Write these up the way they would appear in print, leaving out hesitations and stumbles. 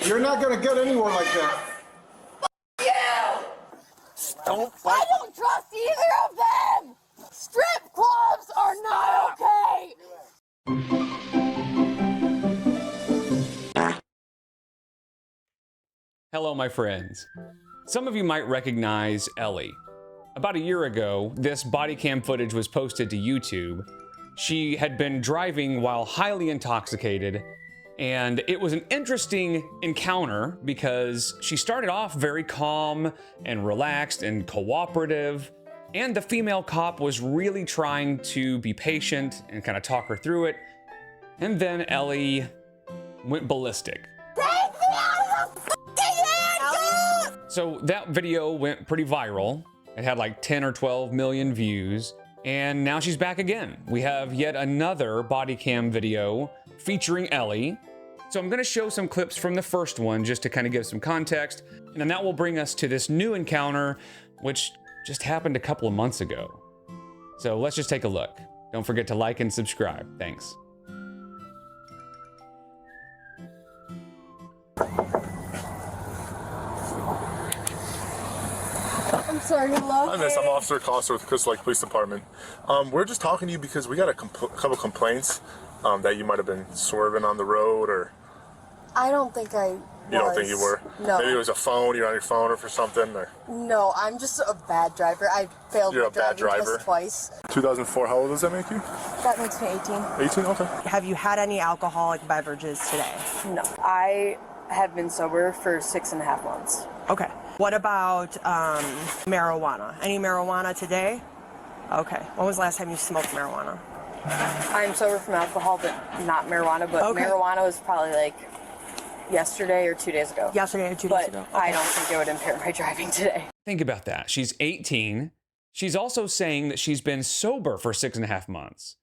You're not gonna get anywhere like that. You! Don't fight. I don't trust either of them! Strip clubs are not okay! Hello, my friends. Some of you might recognize Ellie. About a year ago, this body cam footage was posted to YouTube. She had been driving while highly intoxicated, and it was an interesting encounter because she started off very calm and relaxed and cooperative, and the female cop was really trying to be patient and kind of talk her through it. And then Ellie went ballistic. Take me out of the fucking handcuffs! So that video went pretty viral. It had like 10 or 12 million views. And now she's back again. We have yet another body cam video featuring Ellie. So I'm gonna show some clips from the first one just to kind of give some context. And then that will bring us to this new encounter, which just happened a couple of months ago. So let's just take a look. Don't forget to like and subscribe. Thanks. I'm sorry, hello? Hi, miss. I'm Officer Coster with Crystal Lake Police Department. We're just talking to you because we got a couple complaints that you might have been swerving on the road, or... I don't think I was. You don't think you were? No. Maybe it was a phone, you're on your phone or for something, or... No, I'm just a bad driver. I failed You're my a bad driving driver? test twice. 2004, how old does that make you? That makes me 18. 18? Okay. Have you had any alcoholic beverages today? No. I have been sober for 6.5 months. Okay. What about marijuana? Any marijuana today? Okay. When was the last time you smoked marijuana? I'm sober from alcohol, but not marijuana. But Okay. marijuana was probably like yesterday or 2 days ago. Yesterday or 2 days ago? But I don't think it would impair my driving today. Think about that. She's 18. She's also saying that she's been sober for 6.5 months.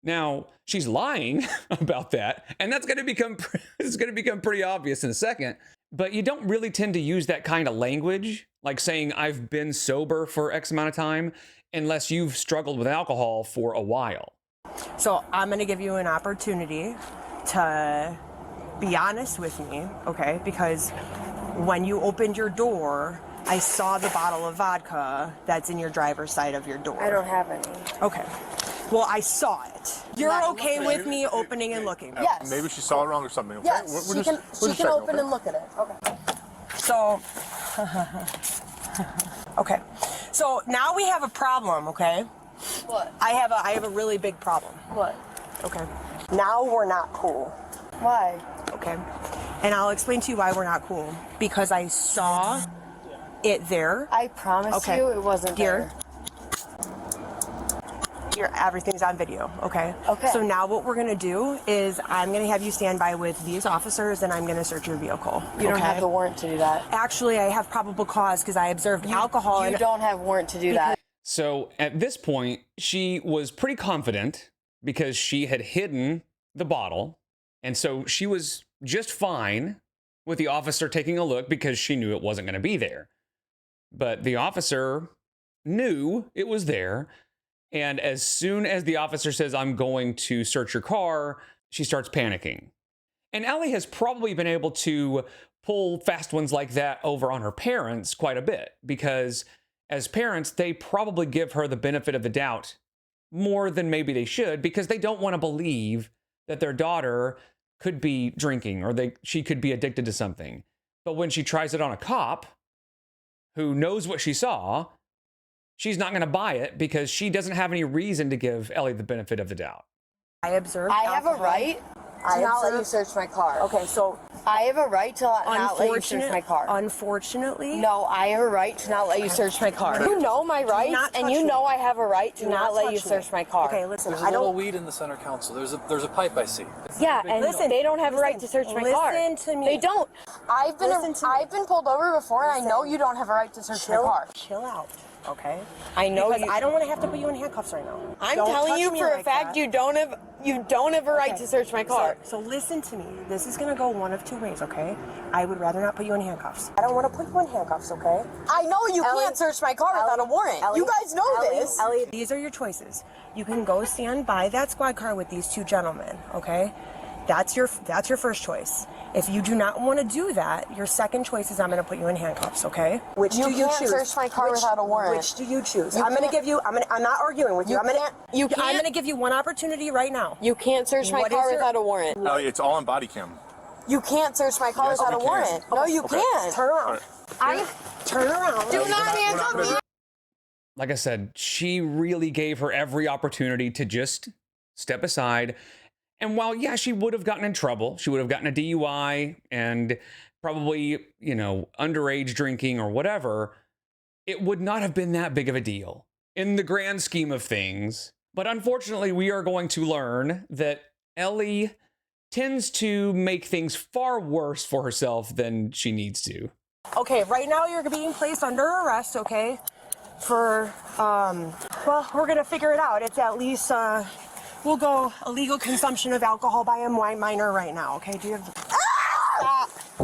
Now, she's lying about that, and that's going to become pretty obvious in a second. But you don't really tend to use that kind of language, like saying I've been sober for X amount of time, unless you've struggled with alcohol for a while. So I'm going to give you an opportunity to be honest with me, okay? Because when you opened your door, I saw the bottle of vodka that's in your driver's side of your door. I don't have any. Okay. Well, I saw it. You're Not okay looking. with me opening and looking? Yes. Maybe she saw it wrong or something, okay? Yes, We're she just can checking, open okay? and look at it. Okay. So, okay. So now we have a problem, okay? What? I have a really big problem. What? Okay. Now we're not cool. Why? Okay. And I'll explain to you why we're not cool. Because I saw it there. I promise Okay. you it wasn't Here. there. Here, everything's on video, okay? Okay. So now what we're gonna do is I'm gonna have you stand by with these officers and I'm gonna search your vehicle. You don't okay? have the warrant to do that. Actually, I have probable cause because I observed alcohol. You and don't have warrant to do that. So at this point, she was pretty confident because she had hidden the bottle. And so she was just fine with the officer taking a look because she knew it wasn't going to be there. But the officer knew it was there. And as soon as the officer says, I'm going to search your car, she starts panicking. And Ellie has probably been able to pull fast ones like that over on her parents quite a bit because as parents, they probably give her the benefit of the doubt more than maybe they should because they don't want to believe that their daughter could be drinking or she could be addicted to something. But when she tries it on a cop who knows what she saw, she's not going to buy it because she doesn't have any reason to give Ellie the benefit of the doubt. I observed I have a alcohol. right to not let you search my car. Okay, so I have a right to not let you search my car. Unfortunately, No, I have a right to not let you search my car. You know my rights, not and touch you me. know I have a right to do not let touch you me. search my car. Okay, listen, There's a I little don't. weed in the center console. There's a pipe I see. Yeah, and they don't have a right to search my car. Listen to me. They don't. I've Listen to me. been pulled over before, and I know you don't have a right to search my car. Chill out, okay? I know Because you. I don't want to have to put you in handcuffs right now. I'm Don't telling touch you me for a like fact that. you don't have a right to search my car. So listen to me. This is gonna go one of two ways, okay? I would rather not put you in handcuffs. I don't want to put you in handcuffs, okay? I know you Ellie, can't search my car without a warrant. Ellie, You guys know Ellie, this. Ellie, these are your choices. You can go stand by that squad car with these two gentlemen, okay? That's your first choice. If you do not want to do that, your second choice is I'm going to put you in handcuffs, okay? Which do you choose? You can't search my car without a warrant. Which do you choose? I'm going to give you, I'm not arguing with you. I'm going to give you one opportunity right now. You can't search my car without a warrant. Ellie, it's all on body cam. You can't search my car Yes, without a we can. warrant. No, you can't. Turn around. Turn around. Do not handcuff me. Like I said, she really gave her every opportunity to just step aside. And while, yeah, she would have gotten in trouble, she would have gotten a DUI and probably, you know, underage drinking or whatever, it would not have been that big of a deal in the grand scheme of things. But unfortunately, we are going to learn that Ellie tends to make things far worse for herself than she needs to. Okay, right now you're being placed under arrest, okay? For, well, we're gonna figure it out. It's at least, we'll go illegal consumption of alcohol by a minor right now, okay? Do you have...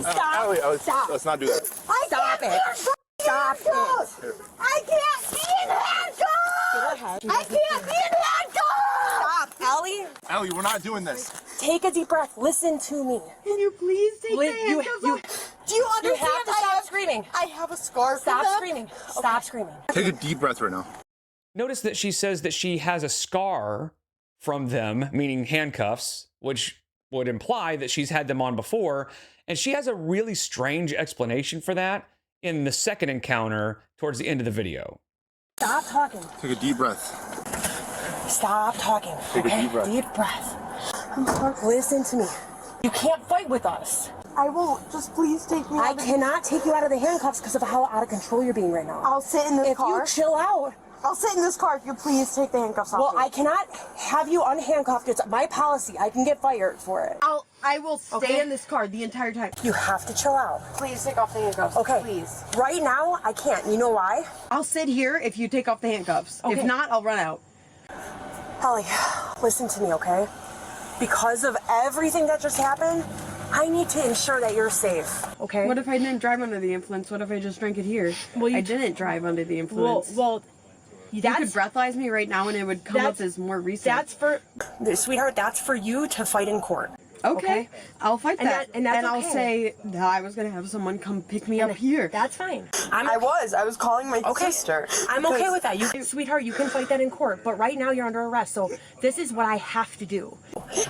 Stop! Ellie, Stop! let's not do that. Stop it! Stop it! I can't be in handcuffs! Go ahead. I can't be in handcuffs! Stop, Ellie! Ellie, we're not doing this. Take a deep breath. Listen to me. Can you please take the handcuffs off? Do you You understand? have to stop screaming. I have a scar for Stop them. screaming. Stop screaming. Take a deep breath right now. Notice that she says that she has a scar from them, meaning handcuffs, which would imply that she's had them on before. And she has a really strange explanation for that in the second encounter towards the end of the video. Stop talking. Take a deep breath. Stop talking. Take a Okay? deep breath. Deep breath. Listen to me. You can't fight with us. I won't. Just please take me I out of cannot take you out of the handcuffs because of how out of control you're being right now. I'll sit in this If car. you chill out, I'll sit in this car if you please take the handcuffs off. well, me. I cannot have you unhandcuffed. It's my policy. I can get fired for it. I will stay Okay. in this car the entire time. You have to chill out. Please take off the handcuffs. Okay. Please. Right now, I can't. You know why? I'll sit here if you take off the handcuffs. Okay. If not, I'll run out. Ellie, listen to me, okay? Because of everything that just happened, I need to ensure that you're safe, okay? What if I didn't drive under the influence? What if I just drank it here? Well, I didn't drive under the influence. You could that's breathalyze me right now and it would come up that's- as more recent. that's for, sweetheart, that's for you to fight in court. okay. I'll fight And that. and that's I'll okay. say that I was gonna have someone come pick me up here. That's fine. I was calling my sister. I'm okay with that. Sweetheart, you can fight that in court, but right now you're under arrest, so this is what I have to do.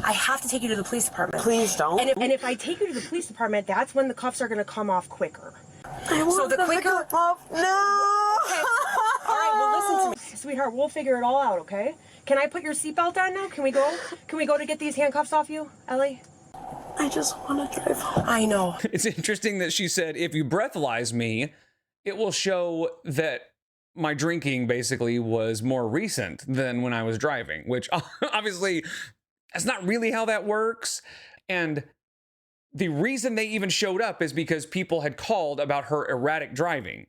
I have to take you to the police department. Please don't. And if I take you to the police department, that's when the cuffs are going to come off quicker. I want So the them to quicker- come off. No. Okay. All right, well, listen to me. Sweetheart, we'll figure it all out, okay? Can I put your seatbelt on now? Can we go? Can we go to get these handcuffs off you, Ellie? I just want to drive home. I know. It's interesting that she said, if you breathalyze me, it will show that my drinking basically was more recent than when I was driving, which obviously that's not really how that works. And the reason they even showed up is because people had called about her erratic driving.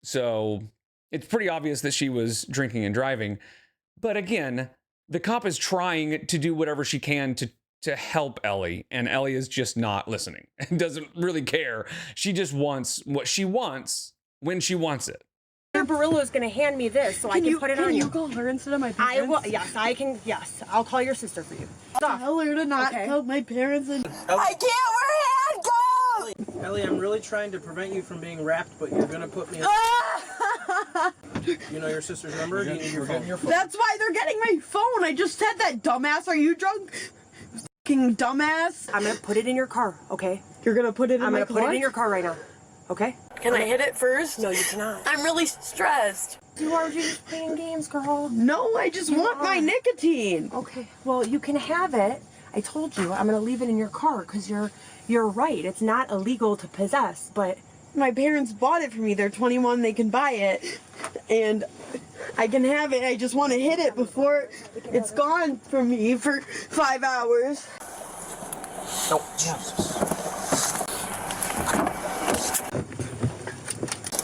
So it's pretty obvious that she was drinking and driving. But again, the cop is trying to do whatever she can to help Ellie, and Ellie is just not listening and doesn't really care. She just wants what she wants when she wants it. Your Barillo is going to hand me this so I can put it on Can you. you call her instead of my parents? I will. Yes, I can. Yes, I'll call your sister for you. Stop. Tell her to not Okay. tell my parents and I can't wear handcuffs. Ellie, I'm really trying to prevent you from being wrapped, but you're gonna put me in... You know your sister's number? Do you need your phone? That's why they're getting my phone. I just said that, dumbass. Are you drunk? Fucking dumbass. I'm going to put it in your car, okay? You're gonna put it in I'm my going to car? put it in your car right now, okay? Can I hit it first? No, you cannot. I'm really stressed. You are just playing games, girl. No, I just want my nicotine. Okay, well, you can have it. I told you, I'm going to leave it in your car because you're right. It's not illegal to possess, but... My parents bought it for me. They're 21. They can buy it. And I can have it. I just want to hit it before it's gone from me for 5 hours. Oh, Jesus.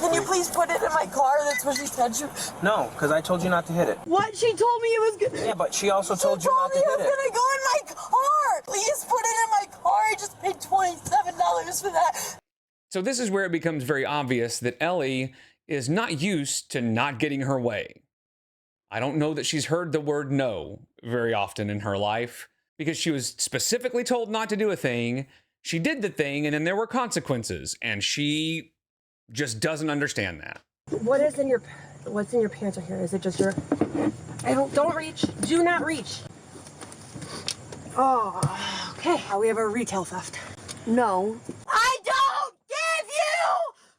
Can you please put it in my car? That's what she said. No, because I told you not to hit it. What? She told me it was good. Yeah, but she also told you told not me to it was hit it. gonna go in my car. Please put it in my car. I just paid $27 for that. So this is where it becomes very obvious that Ellie is not used to not getting her way. I don't know that she's heard the word no very often in her life, because she was specifically told not to do a thing. she did the thing and then there were consequences, and she just doesn't understand that. What's in your pants right here? Is it just your... Don't reach. Do not reach. Oh, okay. We have a retail theft. No. I don't give you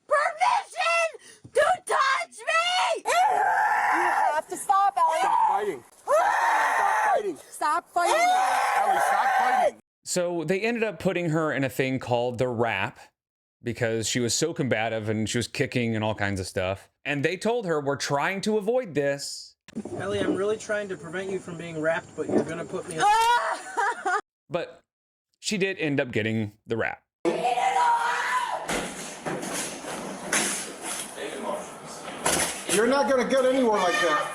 permission to touch me! You have to stop, Ellie. Stop fighting. Stop fighting. Stop fighting. Ellie, stop fighting. So they ended up putting her in a thing called the wrap because she was so combative and she was kicking and all kinds of stuff. And they told her, we're trying to avoid this. Ellie, I'm really trying to prevent you from being wrapped, but you're gonna put me in... But she did end up getting the wrap. You're not gonna get anywhere like that.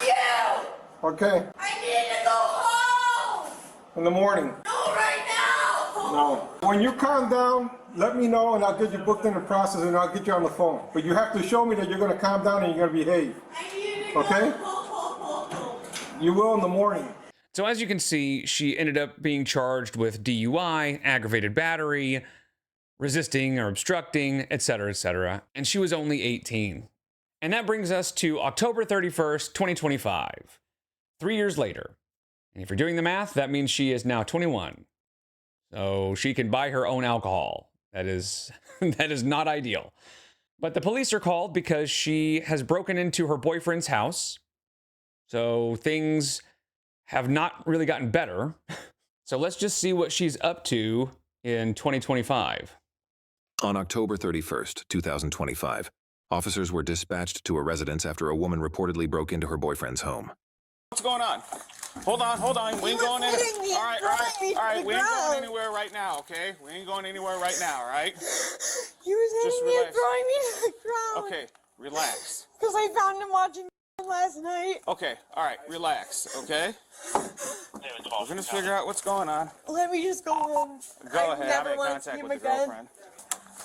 You! Okay? I need to go home! In the morning. No, right now! No. When you calm down, let me know and I'll get you booked in the process and I'll get you on the phone. But you have to show me that you're gonna calm down and you're gonna behave. I need to Okay? go home! You will in the morning. So as you can see, she ended up being charged with DUI, aggravated battery, resisting or obstructing, etc., etc. And she was only 18. And that brings us to October 31st, 2025. 3 years later. And if you're doing the math, that means she is now 21. So she can buy her own alcohol. That is not ideal. But the police are called because she has broken into her boyfriend's house. So things have not really gotten better. So let's just see what she's up to in 2025. On October 31st, 2025, officers were dispatched to a residence after a woman reportedly broke into her boyfriend's home. What's going on? Hold on. We ain't going in. All right. We ain't going anywhere right now, okay? We ain't going anywhere right now, all right? He was hitting me and throwing me to the ground. Okay, relax. Because I found him watching last night. Okay, all right, relax, okay? We're gonna figure out what's going on. Let me just go home. Go ahead, I'm in contact with your girlfriend.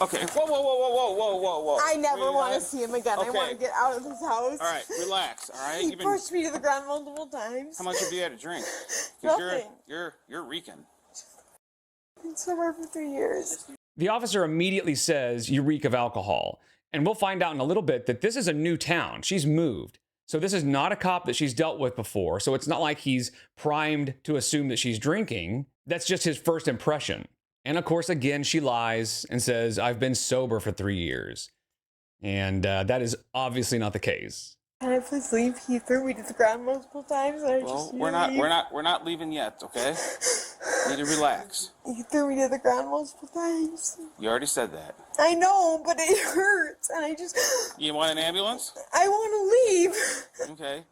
Okay, whoa. I never want to see him again. I Okay. want to get out of this house. All right, relax, all right? He pushed me to the ground multiple times. How much have you had to drink? 'Cause Nothing. you're reeking. Been sober for 3 years. The officer immediately says, you reek of alcohol. And we'll find out in a little bit that this is a new town. She's moved. So this is not a cop that she's dealt with before. So it's not like he's primed to assume that she's drinking. That's just his first impression. And of course, again, she lies and says, I've been sober for 3 years. And that is obviously not the case. Can I please leave? He threw me to the ground multiple times. And I Well, just we're not leaving yet, okay? Need to relax. He threw me to the ground multiple times. You already said that. I know, but it hurts, and I just... You want an ambulance? I want to leave. Okay.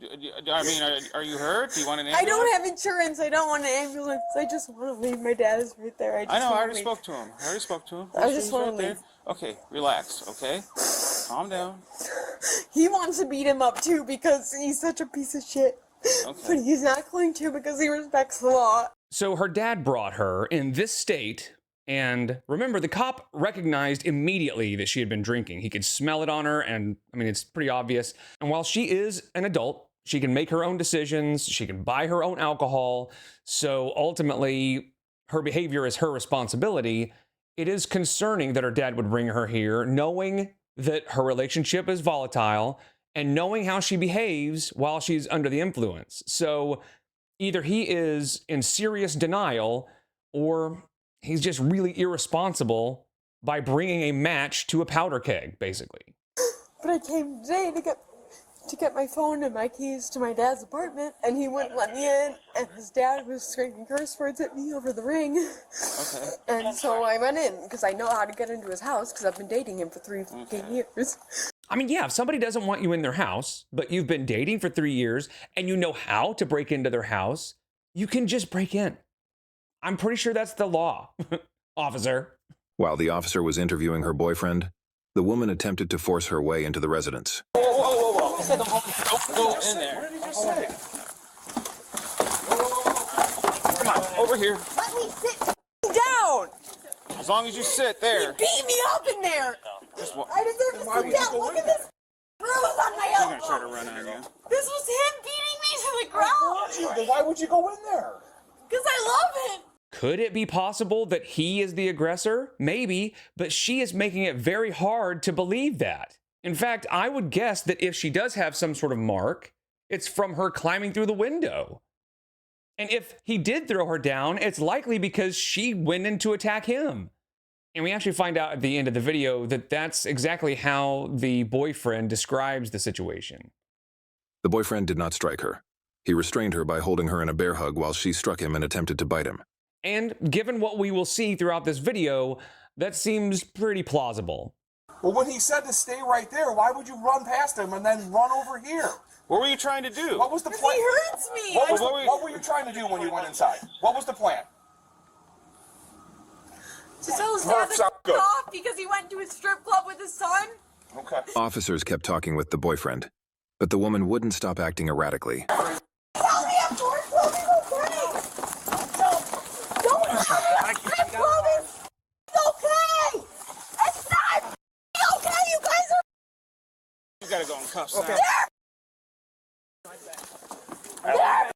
I mean, are you hurt? Do you want an I ambulance? don't have insurance. I don't want an ambulance. I just want to leave. My dad is right there. I know. I already spoke to him. I just He's want right to there. leave. Okay, relax. Okay, calm down. He wants to beat him up, too, because he's such a piece of shit. Okay. But he's not going to because he respects the law. So her dad brought her in this state. And remember, the cop recognized immediately that she had been drinking. He could smell it on her. And I mean, it's pretty obvious. And while she is an adult, she can make her own decisions. She can buy her own alcohol. So ultimately, her behavior is her responsibility. It is concerning that her dad would bring her here, knowing that her relationship is volatile and knowing how she behaves while she's under the influence. So either he is in serious denial or he's just really irresponsible by bringing a match to a powder keg, basically. But I came today to get my phone and my keys to my dad's apartment, and he wouldn't let me in, and his dad was screaming curse words at me over the ring. Okay. And so I went in, because I know how to get into his house, because I've been dating him for 3 fucking years. I mean, yeah, if somebody doesn't want you in their house, but you've been dating for 3 years and you know how to break into their house, you can just break in. I'm pretty sure that's the law, officer. While the officer was interviewing her boyfriend, the woman attempted to force her way into the residence. Whoa. Don't go in there. What did you say? Come on, over here. Let me sit down! As long as you sit there. He beat me up in there! Just what? I deserve to sit down. Look at this bruise on my elbow! He's gonna try to run on you. This was him beating me to the ground! Why would you go in there? Because I love him! Could it be possible that he is the aggressor? Maybe, but she is making it very hard to believe that. In fact, I would guess that if she does have some sort of mark, it's from her climbing through the window. And if he did throw her down, it's likely because she went in to attack him. And we actually find out at the end of the video that that's exactly how the boyfriend describes the situation. The boyfriend did not strike her. He restrained her by holding her in a bear hug while she struck him and attempted to bite him. And given what we will see throughout this video, that seems pretty plausible. Well, when he said to stay right there, why would you run past him and then run over here? What were you trying to do? What was the plan? He hurts me. What were you trying to do when you went inside? What was the plan? To tell his dad to off because he went to a strip club with his son? Okay. Officers kept talking with the boyfriend, but the woman wouldn't stop acting erratically. Tell me afterwards, we'll be okay. Don't tell me a strip club is okay. It's not okay. You guys are. You gotta go in cuffs Okay. now. There.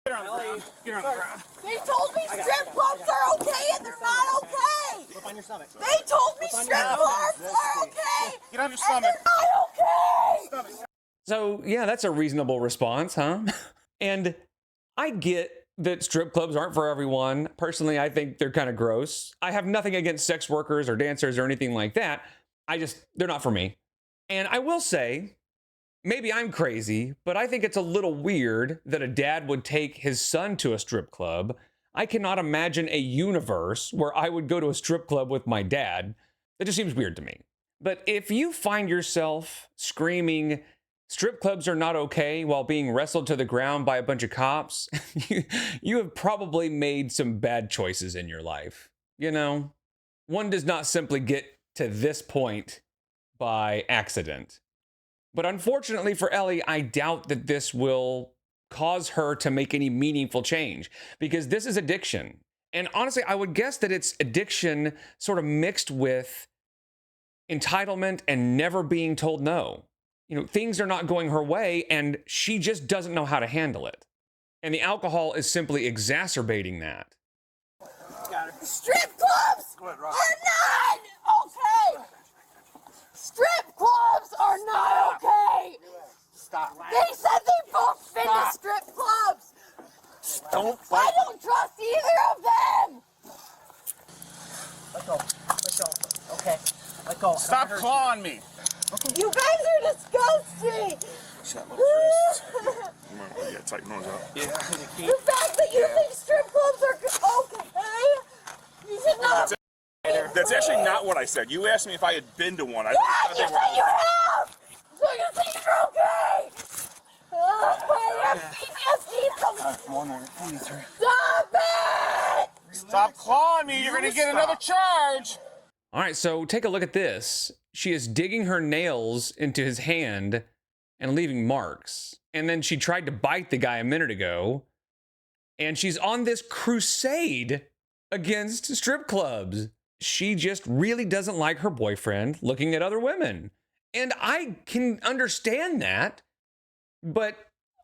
Get on the ground. Get on the ground. They told me strip clubs are okay and they're not okay. Flip on your stomach. They told me strip clubs are okay. Get on your And stomach. they're not okay. So, yeah, that's a reasonable response, huh? And I get that strip clubs aren't for everyone. Personally, I think they're kind of gross. I have nothing against sex workers or dancers or anything like that. They're not for me. And I will say, maybe I'm crazy, but I think it's a little weird that a dad would take his son to a strip club. I cannot imagine a universe where I would go to a strip club with my dad. That just seems weird to me. But if you find yourself screaming, strip clubs are not okay while being wrestled to the ground by a bunch of cops, you have probably made some bad choices in your life. You know, one does not simply get to this point by accident. But unfortunately for Ellie, I doubt that this will cause her to make any meaningful change because this is addiction. And honestly, I would guess that it's addiction sort of mixed with entitlement and never being told no. You know, things are not going her way and she just doesn't know how to handle it. And the alcohol is simply exacerbating that. Strip clubs are not okay. Strip clubs are not okay. Stop. They said they both been to strip clubs. Don't I fight. don't trust either of them. Let go. Let go. Okay. Let go. Stop clawing me. You guys are disgusting. Shut up, first. Yeah, tighten those up. Yeah. The fact that you think strip clubs are okay, you should not. That's actually not what I said. You asked me if I had been to one. Yeah, you said you have. So you think you're okay. I have PTSD. One more. Please, sir. Stop it! Stop clawing me. You're gonna get another charge. All right, so take a look at this. She is digging her nails into his hand and leaving marks. And then she tried to bite the guy a minute ago. And she's on this crusade against strip clubs. She just really doesn't like her boyfriend looking at other women. And I can understand that, but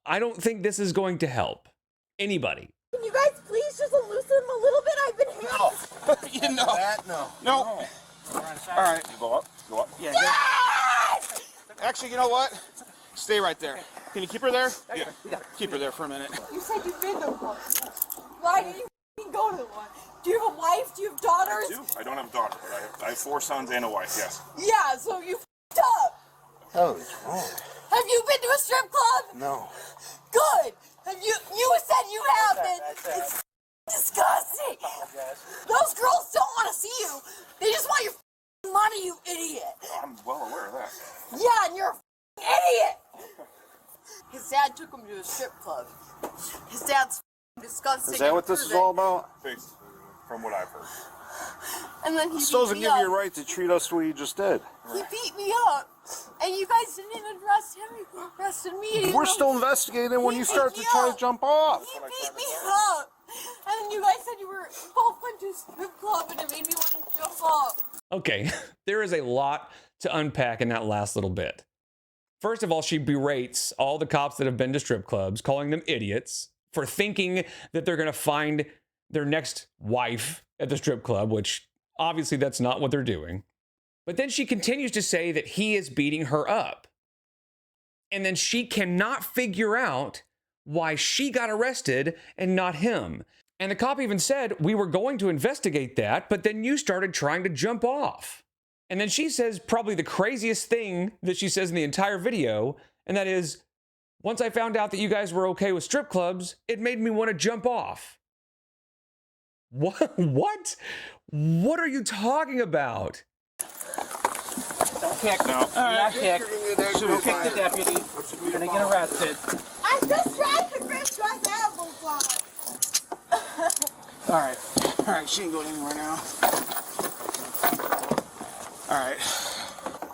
I don't think this is going to help anybody. Can you guys please just loosen them a little bit? I've been hit. You know. That, no. No. All right. Go up. Go up. Yeah. Yes! Actually, you know what? Stay right there. Can you keep her there? Yeah. Keep her there for a minute. You said you've been to one. Why did you go to one? Do you have a wife? Do you have daughters? I don't have a daughter, but I have 4 sons and a wife, yes. Yeah, so you f***ed up. Holy wrong. Have you been to a strip club? No. Good. You said you haven't. It's disgusting. Those girls don't want to see you. They just want your money, you idiot. I'm well aware of that. Yeah, and you're a idiot. His dad took him to a strip club. His dad's disgusting. Is that what this is all about? Based from what I've heard. And then he This doesn't beat give me you a up. right to treat us the way you just did. He beat me up. And you guys didn't arrest him, you arrested me. We're still investigating when He you beat start to me try up. to jump off. He beat me up. And then you guys said you were both went to a strip club and it made me want to jump off. Okay, there is a lot to unpack in that last little bit. First of all, she berates all the cops that have been to strip clubs, calling them idiots for thinking that they're going to find their next wife at the strip club, which obviously that's not what they're doing. But then she continues to say that he is beating her up. And then she cannot figure out why she got arrested and not him. And the cop even said, we were going to investigate that, but then you started trying to jump off. And then she says probably the craziest thing that she says in the entire video, and that is, once I found out that you guys were okay with strip clubs, it made me want to jump off. What? What are you talking about? Don't kick. No. Not kick. Don't kick the deputy. You're gonna get arrested. I'm just trying to fix my applesauce. All right, she ain't going anywhere now. All right.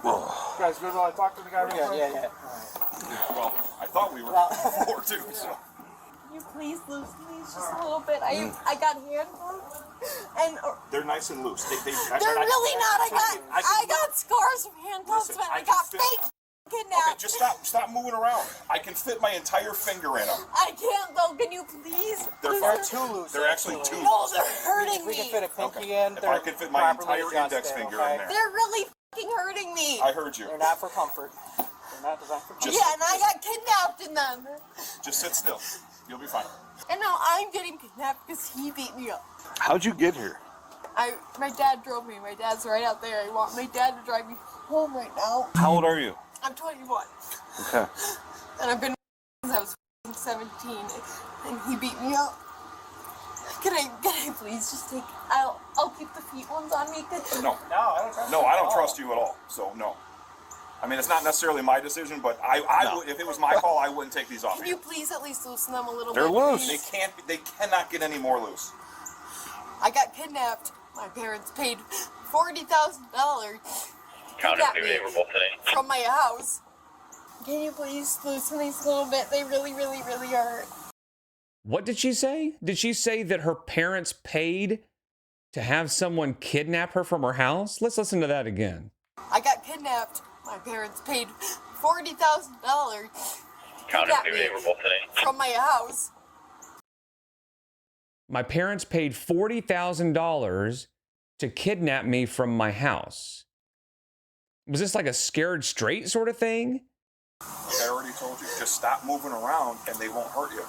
You guys good while I talk to the guy real quick? Yeah. Well, I thought we were before too. So. Can you please loosen these just a little bit? I got handcuffs and They're nice and loose. They're really not. I got scars from handcuffs, Listen, but I I got can fit- fake kidnapped. Okay, just stop moving around. I can fit my entire finger in them. I can't though. Can you please? They're too loose. They're actually too No, they're hurting We me. can fit a pinky in. If I could fit my entire index finger in there. They're really fucking hurting me. I heard you. They're not for comfort. They're not designed for comfort. Yeah, and I got kidnapped in them. Just sit still. You'll be fine. And now I'm getting kidnapped because he beat me up. How'd you get here? My dad drove me. My dad's right out there. I want my dad to drive me home right now. How old are you? I'm 21. Okay. And I've been since I was 17, and he beat me up. Can I please just take? I'll keep the feet ones on me. No, I don't trust you at all. So no. I mean, it's not necessarily my decision, but I would, if it was my call, I wouldn't take these off. Can you please at least loosen them a little They're bit? loose. Please? They cannot get any more loose. I got kidnapped. My parents paid $40,000 from my house. Can you please loosen these a little bit? They really, really, really hurt. What did she say? Did she say that her parents paid to have someone kidnap her from her house? Let's listen to that again. I got kidnapped. My parents paid $40,000 from my house. My parents paid $40,000 to kidnap me from my house. Was this like a scared straight sort of thing? Like I already told you, just stop moving around and they won't hurt you.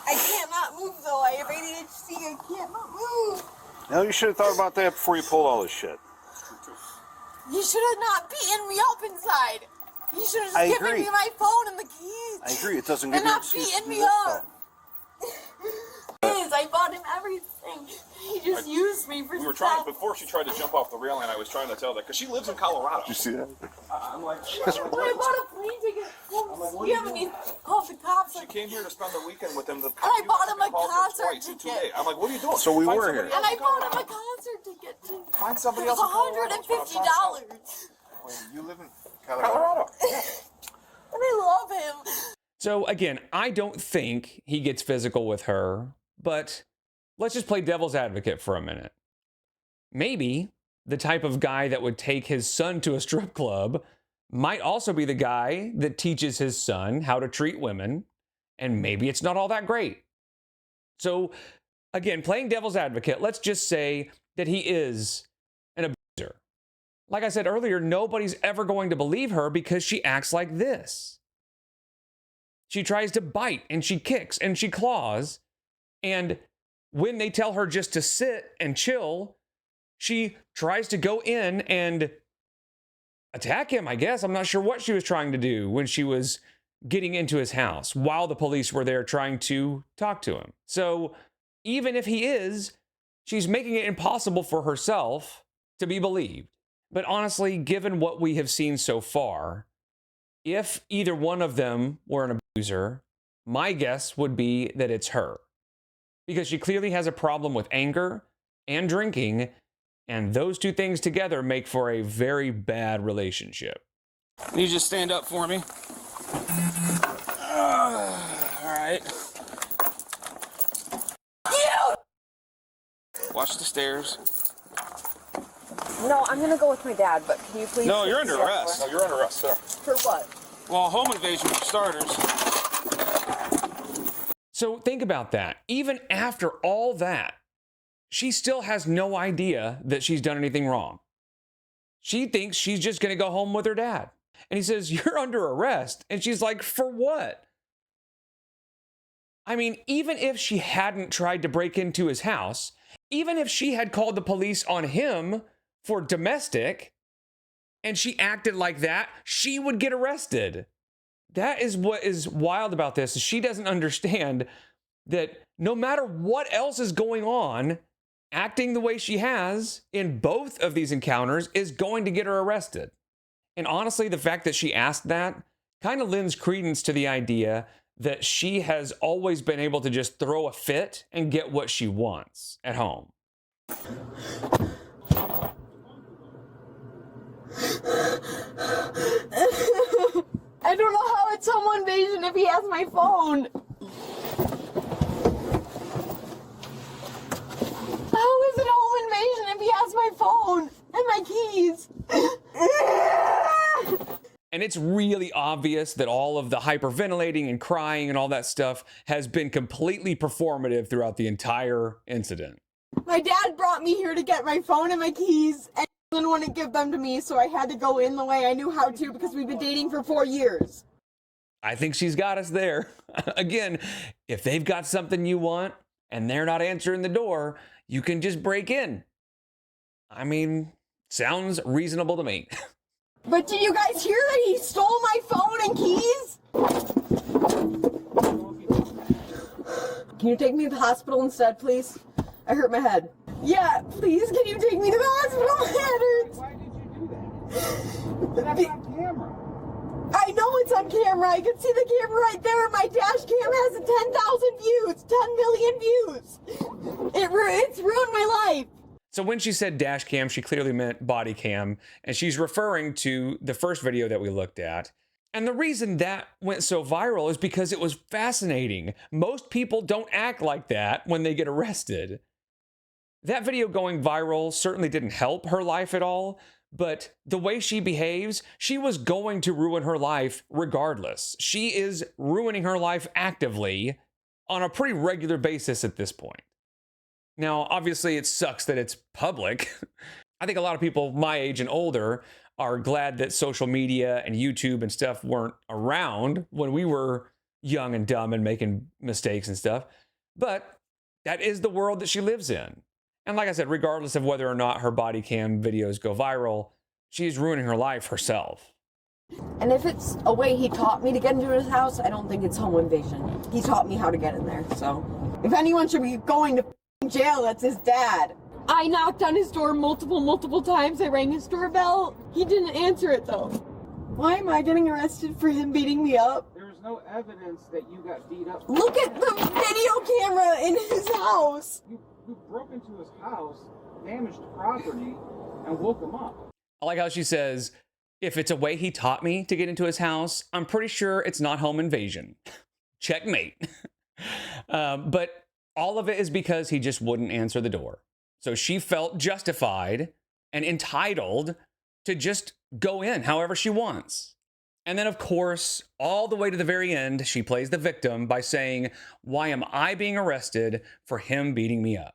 I cannot move though. I have ADHD. I cannot move. No, you should have thought about that before you pulled all this shit. You should have not beaten me up inside. You should have just given me my phone and the keys. I agree. It doesn't give and you an not excuse beating to me do this, up. I bought him everything. He just used me for We were stuff. trying, before she tried to jump off the railing, I was trying to tell that, because she lives in Colorado. Did you see that? I'm like, But I bought a plane ticket. You haven't even called the cops. she came here to spend the weekend with them. And I bought him a concert ticket. I'm like, what are you doing? So we were here. And I bought him a concert ticket too. Find somebody else. $150. You live in Colorado. And I love him. So again, I don't think he gets physical with her, but let's just play devil's advocate for a minute. Maybe the type of guy that would take his son to a strip club might also be the guy that teaches his son how to treat women, and maybe it's not all that great. So again, playing devil's advocate, let's just say that he is an abuser. Like I said earlier, nobody's ever going to believe her because she acts like this. She tries to bite and she kicks and she claws, and when they tell her just to sit and chill, she tries to go in and attack him, I guess. I'm not sure what she was trying to do when she was getting into his house while the police were there trying to talk to him. So even if he is, she's making it impossible for herself to be believed. But honestly, given what we have seen so far, if either one of them were an abuser, my guess would be that it's her. Because she clearly has a problem with anger and drinking, and those two things together make for a very bad relationship. Can you just stand up for me? All right. Watch the stairs. No, I'm gonna go with my dad, but can you please? No, you're under arrest. No, you're under arrest, sir. For what? Well, home invasion for starters. So think about that. Even after all that, she still has no idea that she's done anything wrong. She thinks she's just going to go home with her dad. And he says, "You're under arrest." And she's like, "For what?" I mean, even if she hadn't tried to break into his house, even if she had called the police on him for domestic, and she acted like that, she would get arrested. That is what is wild about this. She doesn't understand that no matter what else is going on, acting the way she has in both of these encounters is going to get her arrested. And honestly, the fact that she asked that kind of lends credence to the idea that she has always been able to just throw a fit and get what she wants at home. I don't know how it's home invasion if he has my phone. How is it home invasion if he has my phone and my keys? And it's really obvious that all of the hyperventilating and crying and all that stuff has been completely performative throughout the entire incident. My dad brought me here to get my phone and my keys, and he didn't want to give them to me, so I had to go in the way I knew how to because we've been dating for 4 years. I think she's got us there. Again, if they've got something you want and they're not answering the door, you can just break in. I mean, sounds reasonable to me. But did you guys hear that he stole my phone and keys? Can you take me to the hospital instead, please? I hurt my head. Yeah, please, can you take me to the hospital? My head hurts. Why did you do that? That's on camera. I know it's on camera. I can see the camera right there. My dash cam has 10,000 views, 10 million views. It's ruined my life. So when she said dash cam, she clearly meant body cam, and she's referring to the first video that we looked at. And the reason that went so viral is because it was fascinating. Most people don't act like that when they get arrested. That video going viral certainly didn't help her life at all, but the way she behaves, she was going to ruin her life regardless. She is ruining her life actively on a pretty regular basis at this point. Now, obviously, it sucks that it's public. I think a lot of people my age and older are glad that social media and YouTube and stuff weren't around when we were young and dumb and making mistakes and stuff. But that is the world that she lives in. And like I said, regardless of whether or not her body cam videos go viral, she's ruining her life herself. And if it's a way he taught me to get into his house, I don't think it's home invasion. He taught me how to get in there, so. If anyone should be going to jail, that's his dad. I knocked on his door multiple times. I rang his doorbell. He didn't answer it, though. Why am I getting arrested for him beating me up? There was no evidence that you got beat up. Look at the video camera in his house. You broke into his house, damaged property, and woke him up. I like how she says, if it's a way he taught me to get into his house, I'm pretty sure it's not home invasion. Checkmate. But all of it is because he just wouldn't answer the door. So she felt justified and entitled to just go in however she wants. And then, of course, all the way to the very end, she plays the victim by saying, "Why am I being arrested for him beating me up?"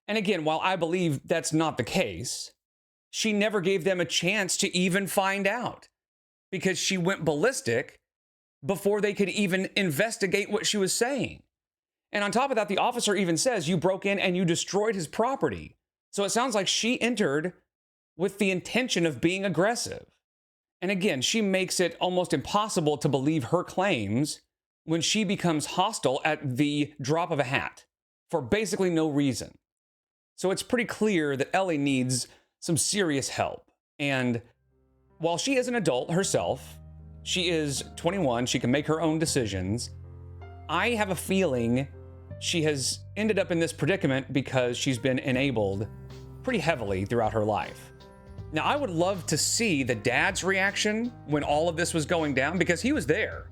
And again, while I believe that's not the case, she never gave them a chance to even find out because she went ballistic before they could even investigate what she was saying. And on top of that, the officer even says, "You broke in and you destroyed his property." So it sounds like she entered with the intention of being aggressive. And again, she makes it almost impossible to believe her claims when she becomes hostile at the drop of a hat for basically no reason. So it's pretty clear that Ellie needs some serious help. And while she is an adult herself, she is 21, she can make her own decisions. I have a feeling she has ended up in this predicament because she's been enabled pretty heavily throughout her life. Now, I would love to see the dad's reaction when all of this was going down because he was there,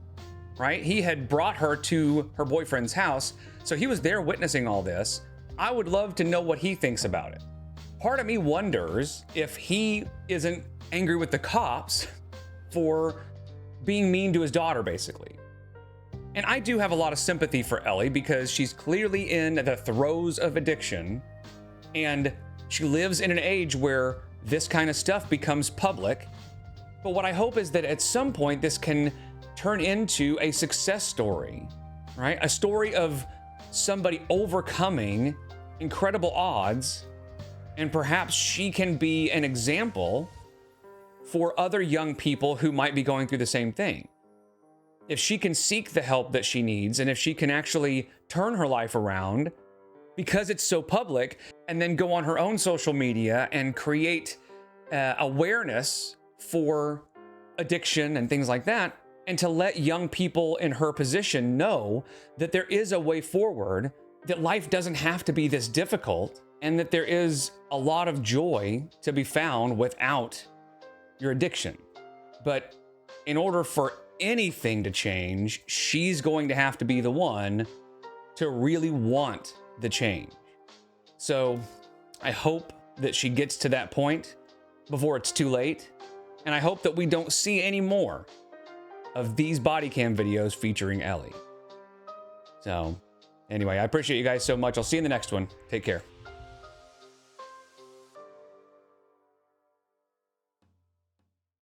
right? He had brought her to her boyfriend's house, so he was there witnessing all this. I would love to know what he thinks about it. Part of me wonders if he isn't angry with the cops for being mean to his daughter, basically. And I do have a lot of sympathy for Ellie because she's clearly in the throes of addiction. And she lives in an age where this kind of stuff becomes public. But what I hope is that at some point this can turn into a success story, right? A story of somebody overcoming incredible odds, and perhaps she can be an example for other young people who might be going through the same thing. If she can seek the help that she needs, and if she can actually turn her life around because it's so public, and then go on her own social media and create awareness for addiction and things like that, and to let young people in her position know that there is a way forward, that life doesn't have to be this difficult, and that there is a lot of joy to be found without your addiction. But in order for anything to change, she's going to have to be the one to really want the change. So I hope that she gets to that point before it's too late. And I hope that we don't see any more of these body cam videos featuring Ellie. So anyway, I appreciate you guys so much. I'll see you in the next one. Take care.